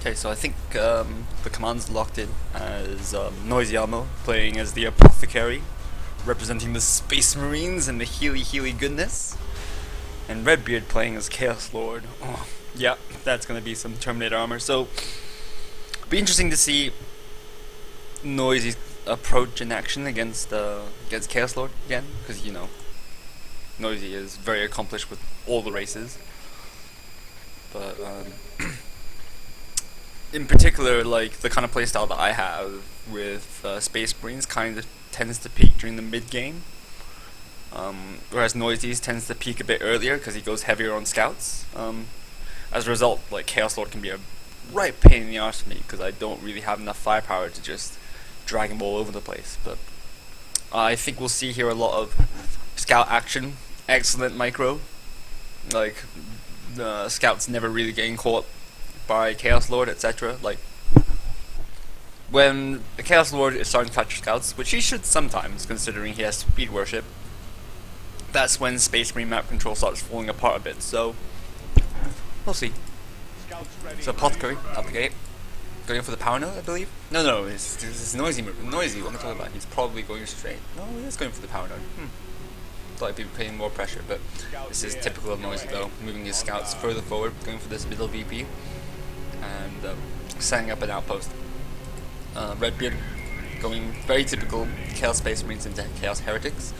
Okay, so I think the command's locked in as Noisy Elmo playing as the Apothecary, representing the Space Marines and the Healy goodness, and Redbeard playing as Chaos Lord. Oh, yeah, that's gonna be some Terminator armor. So, be interesting to see Noisy's approach in action against Chaos Lord again, because Noisy is very accomplished with all the races, but in particular, like the kind of playstyle that I have with Space Marines kind of tends to peak during the mid game, whereas Noisy's tends to peak a bit earlier because he goes heavier on scouts. As a result, like Chaos Lord can be a right pain in the arse for me because I don't really have enough firepower to just drag him all over the place. But I think we'll see here a lot of scout action, excellent micro, like the scouts never really getting caught by Chaos Lord, etc. Like, when the Chaos Lord is starting to catch scouts, which he should sometimes, considering he has speed worship, that's when Space Marine map control starts falling apart a bit, so we'll see. So Apothecary, out the gate. Going for the power node, I believe? No, it's Noisy move. Noisy, what am I talking about? He's probably going straight. No, he is going for the power node. Thought I'd be putting more pressure, but this is typical of Noisy though, moving his scouts further forward, going for this middle VP, and setting up an outpost. Redbeard going very typical Chaos Space Marines into Chaos Heretics.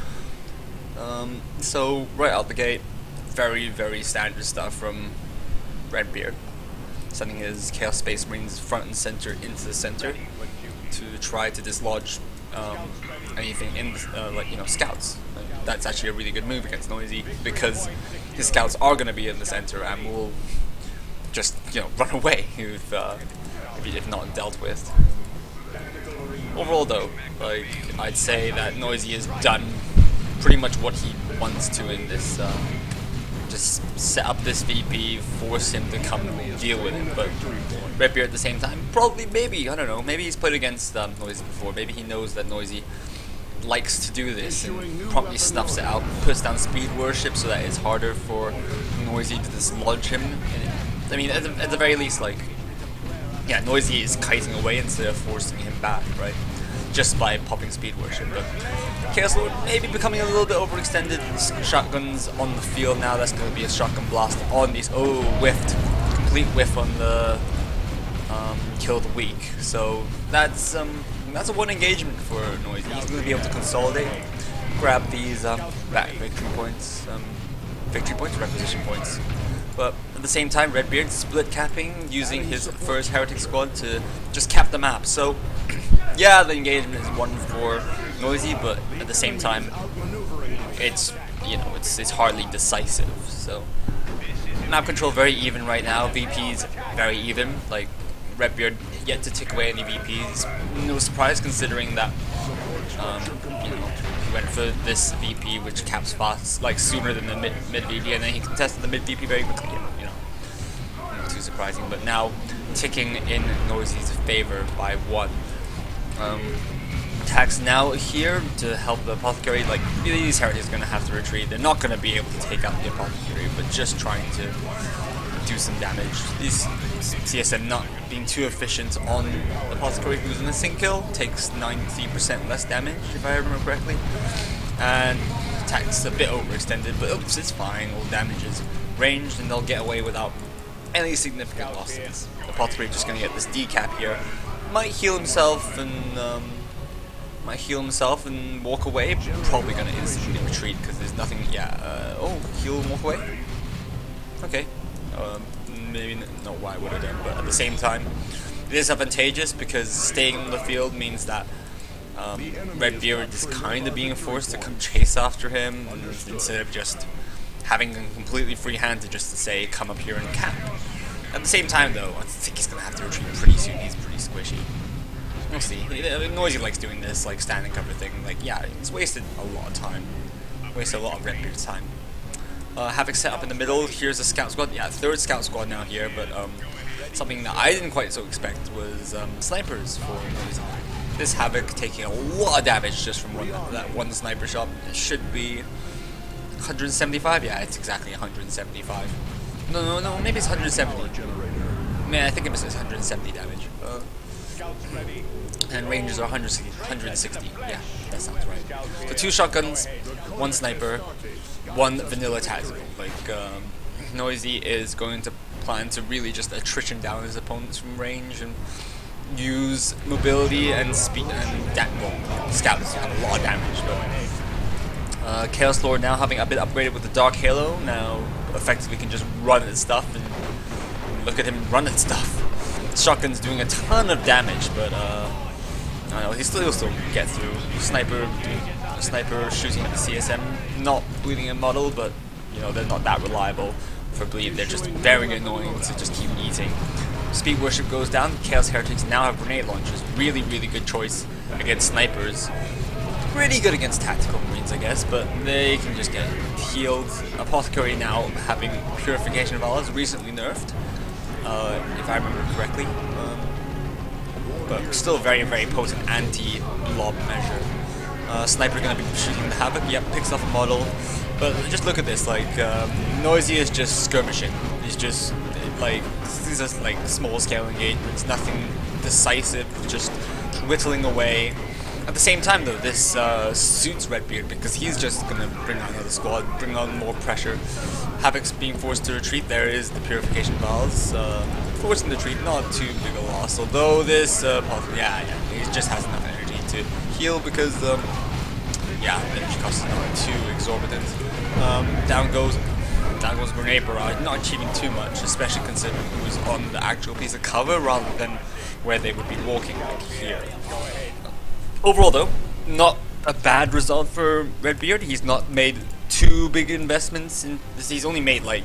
So right out the gate, very standard stuff from Redbeard, sending his Chaos Space Marines front and center into the center to try to dislodge anything in scouts. That's actually a really good move against Noisy because his scouts are going to be in the center and will just run away if not dealt with. Overall though, like, I'd say that Noisy has done pretty much what he wants to in this, just set up this VP, force him to come deal with it, but Redbeard at the same time, maybe he's played against Noisy before, maybe he knows that Noisy likes to do this and promptly snuffs it out, puts down speed worship so that it's harder for Noisy to dislodge him. I mean, at the very least, like, yeah, Noisy is kiting away instead of forcing him back, right? Just by popping speed worship. But Chaos Lord maybe becoming a little bit overextended. Shotguns on the field now. That's going to be a shotgun blast on these. Oh, whiffed. Complete whiff on the killed weak. So that's a one engagement for Noisy. He's going to be able to consolidate, grab these back victory points, requisition points. But at the same time, Redbeard split capping, using his first Heretic squad to just cap the map. So yeah, the engagement is one for Noisy, but at the same time, it's hardly decisive. So map control very even right now. VPs very even. Like, Redbeard yet to tick away any VPs. No surprise considering that he went for this VP which caps fast, like sooner than the mid VP, and then he contested the mid VP very quickly. Not too surprising. But now ticking in Noisy's favor by one. Attacks now here to help the Apothecary. Like, these Heretics are going to have to retreat. They're not going to be able to take out the Apothecary, but just trying to do some damage. These CSM not being too efficient on the Apothecary, who's an instant kill, takes 90% less damage, if I remember correctly. And attacks a bit overextended, but oops, it's fine. All damage is ranged, and they'll get away without any significant losses. The Apothecary just going to get this decap here. Might heal himself and walk away. Probably gonna instantly retreat because there's nothing. Heal and walk away. Okay. Maybe not why I would have done, but at the same time, it is advantageous because staying on the field means that Redbeard is kind of being forced to come chase after him instead of just having a completely free hand to say come up here and cap. At the same time, though, I think he's gonna have to retreat pretty soon. He's pretty squishy. We'll see. Noisy likes doing this, like standing cover thing. Like, yeah, it's wasted a lot of time. Wasted a lot of Redbeard's time. Havoc set up in the middle. Here's a scout squad. Yeah, third scout squad now here, but something that I didn't quite so expect was snipers for Noisy. This Havoc taking a lot of damage just from that one sniper shot. It should be 175. Yeah, it's exactly 175. No, maybe it's 170. Man, I think it misses 170 damage. And ranges are 160. Yeah, that sounds right. So 2 shotguns, 1 sniper, 1 vanilla tactical. Like, Noisy is going to plan to really just attrition down his opponents from range and use mobility and speed and scouts have a lot of damage. But Chaos Lord now having a bit upgraded with the Dark Halo, now effectively can just run at stuff and look at him run at stuff. Shotgun's doing a ton of damage, but I don't know, he'll still get through. Sniper shooting at the CSM, not bleeding a model, but you know, they're not that reliable for bleed. They're just very annoying to just keep eating. Speed Worship goes down. Chaos Heretics now have grenade launchers. Really, really good choice against snipers. Pretty good against tactical marines, I guess, but they can just get healed. Apothecary now having Purification Valves, recently nerfed, if I remember correctly. But still very, very potent anti-blob measure. Sniper gonna be shooting the Havoc. Yep, picks off a model. But just look at this, like, Noisy is just skirmishing. He's just, like, these are like small scale engagements, nothing decisive, just whittling away. At the same time though, this suits Redbeard because he's just gonna bring on another squad, bring on more pressure. Havoc's being forced to retreat. There is the Purification Valves. Forcing the retreat, not too big a loss, although this, he just has enough energy to heal because, yeah, the energy cost is not too exorbitant. Down goes Grenade Barrage, not achieving too much, especially considering it was on the actual piece of cover rather than where they would be walking, like here. Overall though, not a bad result for Redbeard. He's not made too big investments in this. He's only made, like,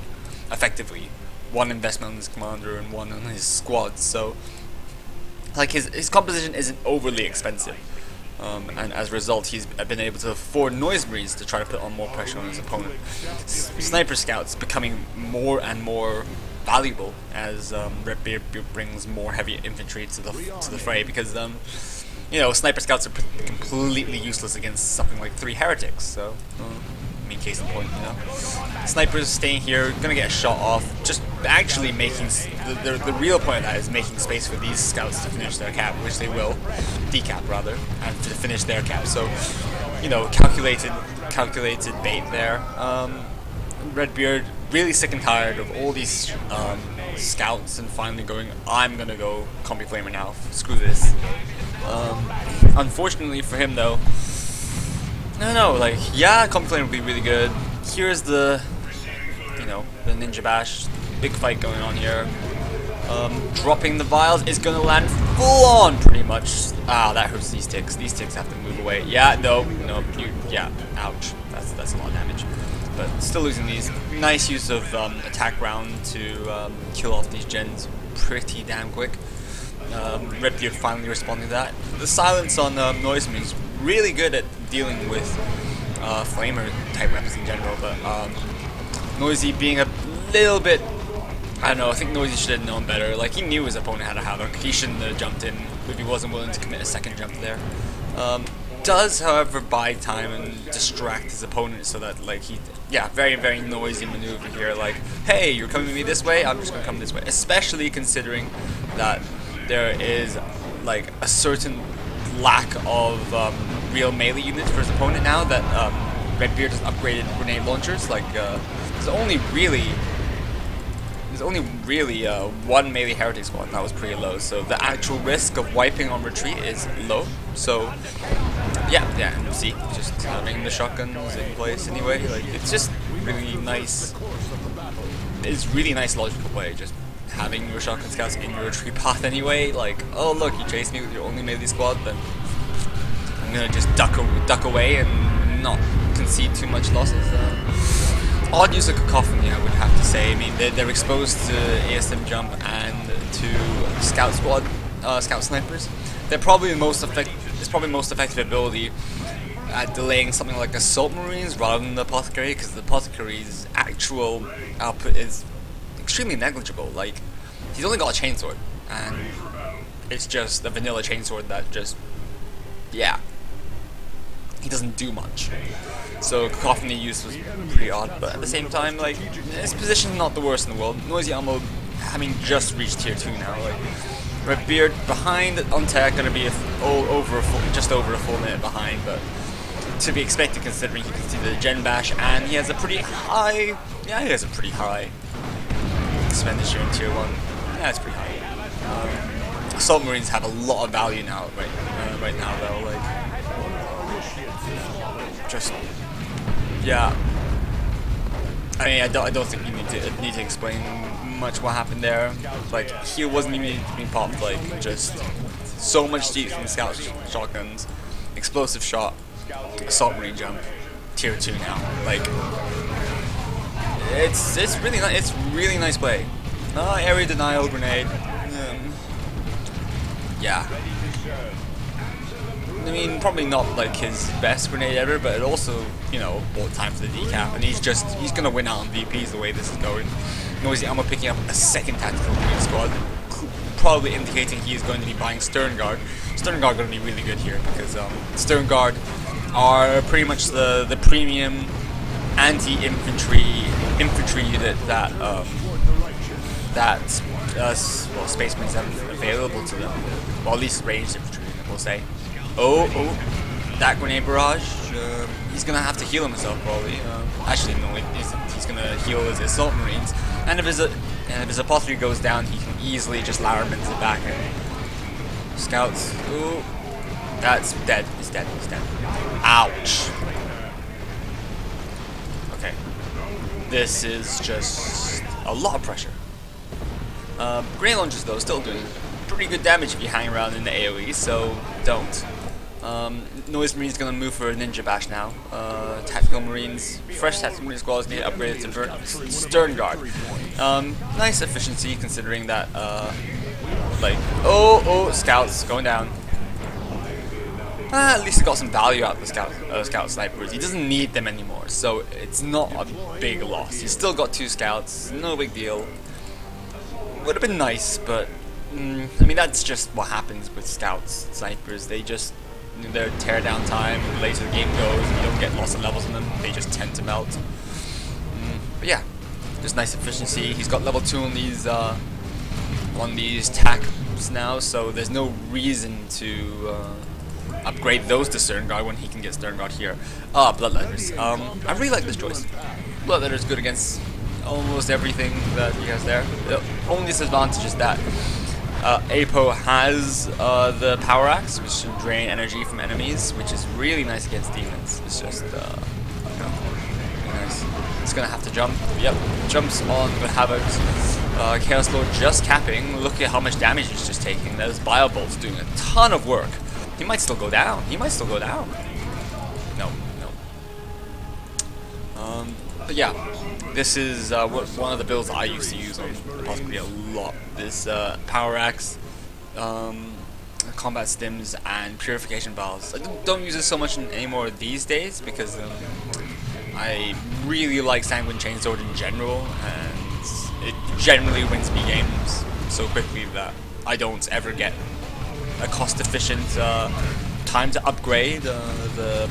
effectively 1 investment on his commander and 1 on his squad, so like his composition isn't overly expensive. And as a result, he's been able to afford Noise Marines to try to put on more pressure on his opponent. Sniper Scouts becoming more and more valuable as Redbeard brings more heavy infantry to the fray, because you know, Sniper Scouts are completely useless against something like 3 heretics. So, I mean, case in point, you know, snipers staying here, gonna get a shot off, just actually making the real point of that is making space for these scouts to finish their cap, which they will, decap rather, and to finish their cap. So, you know, calculated bait there. Redbeard really sick and tired of all these scouts, and finally going, I'm gonna go Combi Flamer now. Screw this. Unfortunately for him though, no, like, yeah, Combi Flamer would be really good. Here's the, you know, the Ninja Bash, big fight going on here. Dropping the vials is gonna land full on, pretty much. Ah, that hurts these ticks. These ticks have to move away. Yeah, no, yeah, ouch. That's a lot of damage. But still losing these. Nice use of attack round to kill off these gens pretty damn quick. Redbeard finally responding to that. The silence on Noise is really good at dealing with flamer type weapons in general, but Noisy being a little bit, I don't know, I think Noisy should have known better. Like, he knew his opponent had a Havoc. He shouldn't have jumped in if he wasn't willing to commit a second jump there. Does, however, buy time and distract his opponent so that, like, very, very noisy maneuver here. Like, hey, you're coming with me this way, I'm just gonna come this way. Especially considering that there is, like, a certain lack of real melee units for his opponent now that Redbeard has upgraded grenade launchers. Like, there's only really 1 melee heretic squad, and that was pretty low. So the actual risk of wiping on retreat is low. So yeah, and you see, just having the shotguns in place anyway. Like, it's just really nice. It's really nice logical play. Just having your shotgun scouts in your retreat path anyway. Like, oh look, you chased me with your only melee squad, then I'm gonna just duck away and not concede too much losses. Odd use of Cacophony, I would have to say. I mean, they're exposed to ASM jump and to scout squad, scout snipers. They're probably the most effective ability at delaying something like Assault Marines rather than the Apothecary, because the Apothecary's actual output is extremely negligible. Like, he's only got a chainsword, and it's just a vanilla chainsword that just, yeah, he doesn't do much. So Cacophony use was pretty odd, but at the same time, like, his position's not the worst in the world. Noisy ammo having just reached tier 2 now. Like, Redbeard behind on tech, gonna be just over a full minute behind, but to be expected considering he can see the Gen Bash, and he has a pretty high, yeah, he has a pretty high expenditure in tier 1. Yeah, it's pretty high. Assault Marines have a lot of value now, right now though, like, just, yeah. I mean, I don't think you need to explain much what happened there. Like, he wasn't even being popped. Like, just so much deep from scout shotguns, explosive shot, assault marine jump, tier 2 now. Like, it's really nice. It's really nice play. Area denial grenade. Yeah. I mean, probably not like his best grenade ever, but it also, you know, bought time for the decap, and he's gonna win out on VPs the way this is going. Noisy Ammo picking up a second tactical marine squad, probably indicating he is going to be buying Stern Guard. Stern Guard going to be really good here because Stern Guard are pretty much the premium anti-infantry unit that well, Space Marines have available to them. Well, at least ranged infantry unit, we'll say. Oh, that grenade barrage. He's gonna have to heal himself probably. Actually, no, he isn't. He's gonna heal his assault marines, and if his apothecary goes down, he can easily just lower him into the back end. Scouts. Ooh, that's dead. He's dead. He's dead. Ouch. Okay. This is just a lot of pressure. Grenade launchers though still doing pretty good damage if you hang around in the AoE, so don't. Noise Marine's gonna move for a Ninja Bash now. Tactical Marines, fresh Tactical Marine squads need upgraded to Stern Guard. Nice efficiency considering that, like, Scouts going down. At least he got some value out of the Scout snipers. He doesn't need them anymore, so it's not a big loss. He's still got 2 Scouts, no big deal. Would have been nice, but I mean that's just what happens with Scouts, snipers. They just, their teardown time, the later the game goes, you don't get lots of levels in them, they just tend to melt. But yeah, just nice efficiency. He's got level 2 on these TACs now, so there's no reason to upgrade those to Stern Guard when he can get Stern Guard here. Bloodletters. I really like this choice. Bloodletter's good against almost everything that he has there. The only disadvantage is that Apo has the Power Axe, which can drain energy from enemies, which is really nice against demons. It's just, you know, really nice. It's gonna have to jump. Yep, jumps on the Havocs. Chaos Lord just capping. Look at how much damage he's just taking. Those Bio Bolts doing a ton of work. He might still go down. He might still go down. No. But yeah, this is one of the builds I used to use on Apothecary a lot. This Power Axe, Combat Stims, and Purification Valves. I don't use it so much anymore these days because I really like Sanguine Chainsword in general, and it generally wins me games so quickly that I don't ever get a cost-efficient time to upgrade the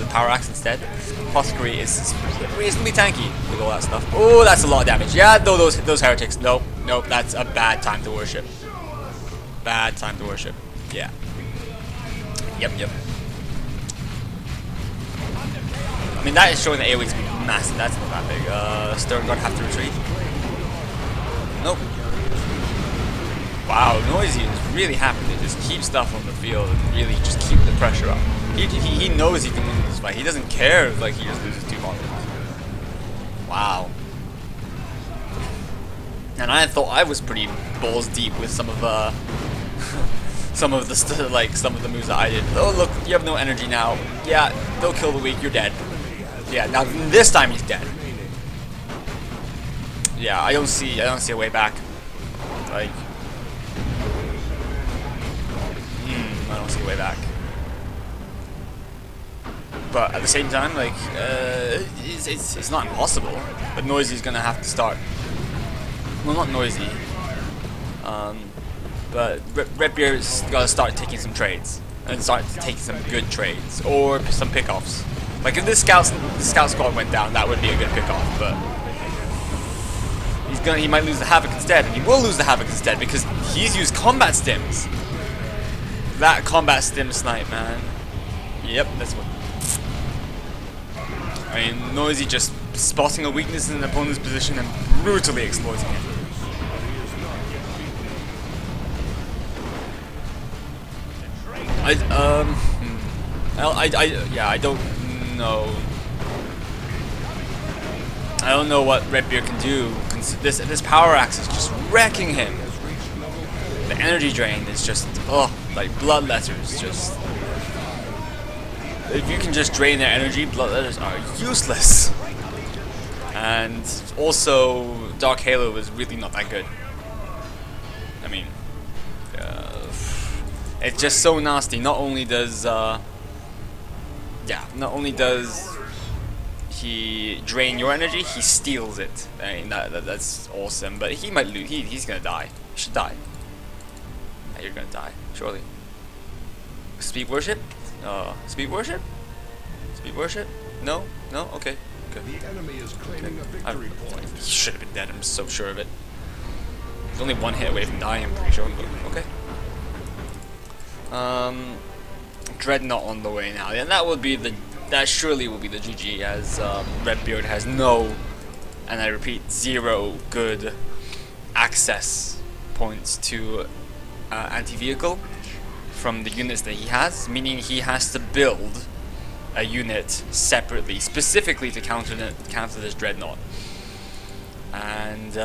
Power Axe instead. Apothecary is reasonably tanky with all that stuff. Oh, that's a lot of damage. Yeah, no, those heretics. Nope, that's a bad time to worship. Bad time to worship. Yeah. Yep. I mean, that is showing the AoE is massive. That's not that big. Stern Guard have to retreat. Nope. Wow, Noisy is really happy to just keep stuff on the field and really just keep the pressure up. He knows he can win this fight. He doesn't care if, like, he just loses 2 models. Wow. And I thought I was pretty balls deep with some of the some of the moves that I did. Oh look, you have no energy now. Yeah, they'll kill the weak. You're dead. Yeah, now this time he's dead. Yeah, I don't see a way back. Like, I don't see a way back. But at the same time, like, it's not impossible. But Noisy's gonna have to start. Well, not Noisy. But Redbeard's gotta start taking some trades and start taking some good trades or some pickoffs. Like if the scout squad went down, that would be a good pickoff. But he might lose the Havoc instead, and he will lose the Havoc instead because he's used combat stims. That combat stim snipe, man. Yep, that's what. I mean, Noisy just spotting a weakness in an opponent's position and brutally exploiting it. I don't know. I don't know what Redbeard can do. This power axe is just wrecking him. The energy drain is just, like bloodletters. Just, if you can just drain their energy, bloodletters are useless. And also, Dark Halo is really not that good. I mean, it's just so nasty. Not only does, he drain your energy, he steals it. I mean, that's awesome. But he might lose. He's gonna die. He should die. Yeah, you're gonna die, surely. Speed worship? Speed worship? Speed worship? No? No? Okay. Okay. The enemy is claiming a victory point. He should have been dead, I'm so sure of it. He's only one hit away from dying, I'm pretty sure, but okay. Dreadnought on the way now. And that surely will be the GG, as Redbeard has no, and I repeat, 0 good access points to anti-vehicle from the units that he has, meaning he has to build a unit separately, specifically to counter this Dreadnought. And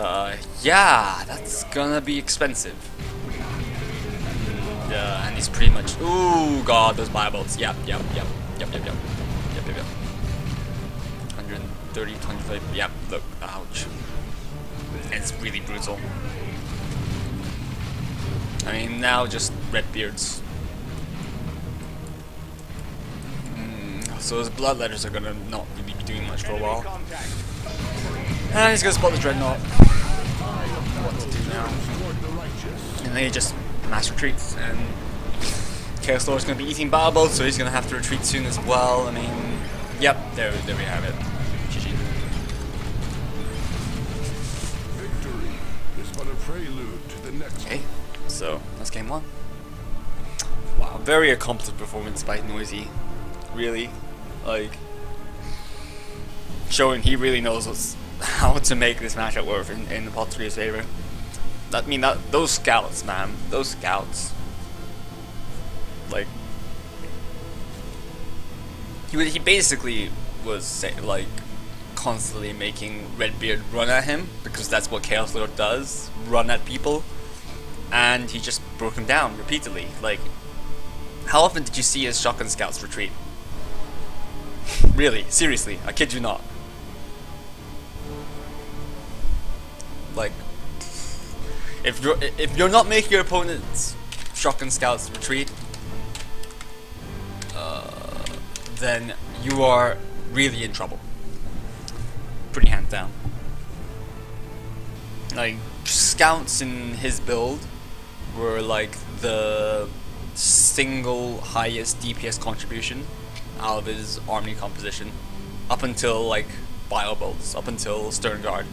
yeah, that's gonna be expensive. And he's pretty much, ooh god, those Bibles. Yep. 130, 125, yep, look, ouch. It's really brutal. I mean, now just Redbeard's. So his bloodletters are gonna not really be doing much for a while. And he's gonna spot the Dreadnought. What to do now? And then he just mass retreats, and Chaos Lord's gonna be eating battle bolts, so he's gonna have to retreat soon as well. I mean, yep, there we have it. GG. Victory is but a prelude to the next. Okay, so that's game 1. Wow, very accomplished performance by Noisy. Really, like, showing he really knows how to make this matchup work in Apothecary's favor. I mean, those scouts, man, those scouts. Like, he basically was like constantly making Redbeard run at him, because that's what Chaos Lord does, run at people, and he just broke him down repeatedly. Like, how often did you see his shotgun scouts retreat? Really, seriously, I kid you not. Like, if you're not making your opponent's shotgun scouts retreat, then you are really in trouble. Pretty hands down. Like, scouts in his build were like the single highest DPS contribution out of his army composition, up until like Biobolts, up until Stern Guard.